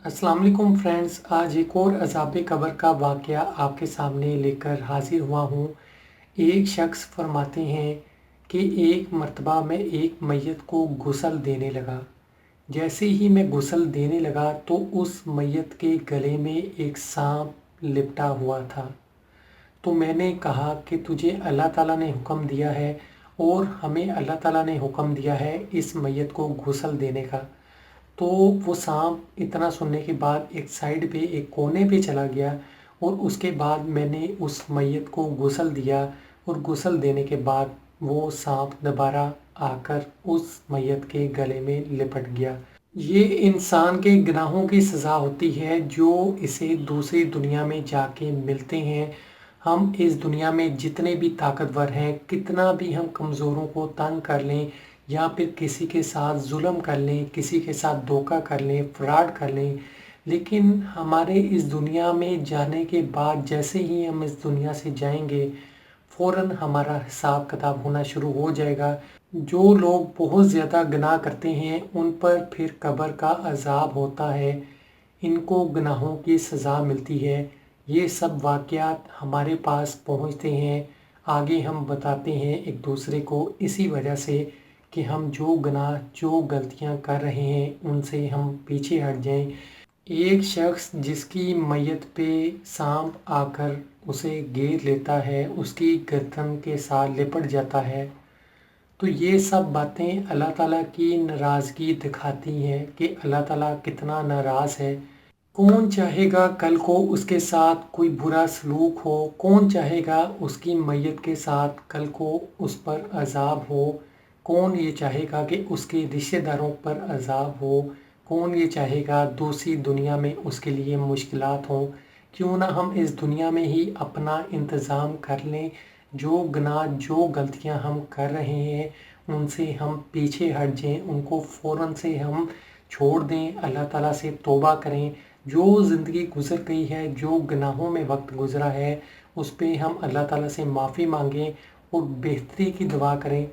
अस्सलाम वालेकुम फ्रेंड्स, आज एक और अज़ाब कब्र का वाक़या आपके सामने लेकर हाज़िर हुआ हूँ। एक शख्स फरमाते हैं कि एक मर्तबा मैं एक मैयत को गुस्ल देने लगा। जैसे ही मैं गुस्ल देने लगा तो उस मैयत के गले में एक सांप लिपटा हुआ था। तो मैंने कहा कि तुझे अल्लाह ताला ने हुक्म दिया है और हमें अल्लाह ताला ने हुक्म दिया है इस मैयत को गुस्ल देने का। तो वो सांप इतना सुनने के बाद एक साइड पे एक कोने पे चला गया और उसके बाद मैंने उस मैयत को गुस्ल दिया और गुस्ल देने के बाद वो सांप दोबारा आकर उस मैयत के गले में लिपट गया। ये इंसान के गुनाहों की सज़ा होती है जो इसे दूसरी दुनिया में जाके मिलते हैं। हम इस दुनिया में जितने भी ताकतवर हैं, कितना भी हम कमज़ोरों को तंग कर लें या फिर किसी के साथ जुल्म कर लें, किसी के साथ धोखा कर लें, फ्रॉड कर लें, लेकिन हमारे इस दुनिया में जाने के बाद जैसे ही हम इस दुनिया से जाएंगे फ़ौरन हमारा हिसाब किताब होना शुरू हो जाएगा। जो लोग बहुत ज़्यादा गुनाह करते हैं उन पर फिर कब्र का अज़ाब होता है, इनको गुनाहों की सज़ा मिलती है। ये सब वाक़यात हमारे पास पहुँचते हैं, आगे हम बताते हैं एक दूसरे को, इसी वजह से कि हम जो गुनाह जो गलतियाँ कर रहे हैं उनसे हम पीछे हट जाएं। एक शख्स जिसकी मैयत पे सांप आकर उसे घेर लेता है, उसकी गर्दन के साथ लिपट जाता है, तो ये सब बातें अल्लाह ताला की नाराज़गी दिखाती हैं कि अल्लाह ताला कितना नाराज़ है। कौन चाहेगा कल को उसके साथ कोई बुरा सलूक हो, कौन चाहेगा उसकी मैयत के साथ कल को उस पर अज़ाब हो, कौन ये चाहेगा कि उसके रिश्तेदारों पर अज़ाब हो, कौन ये चाहेगा दूसरी दुनिया में उसके लिए मुश्किलात हों। क्यों ना हम इस दुनिया में ही अपना इंतज़ाम कर लें, जो गुनाह जो गलतियां हम कर रहे हैं उनसे हम पीछे हट जाएं, उनको फ़ौरन से हम छोड़ दें, अल्लाह ताला से तौबा करें। जो ज़िंदगी गुज़र गई है, जो गुनाहों में वक्त गुज़रा है, उस पे हम अल्लाह ताला से माफ़ी मांगें और बेहतरी की दुआ करें।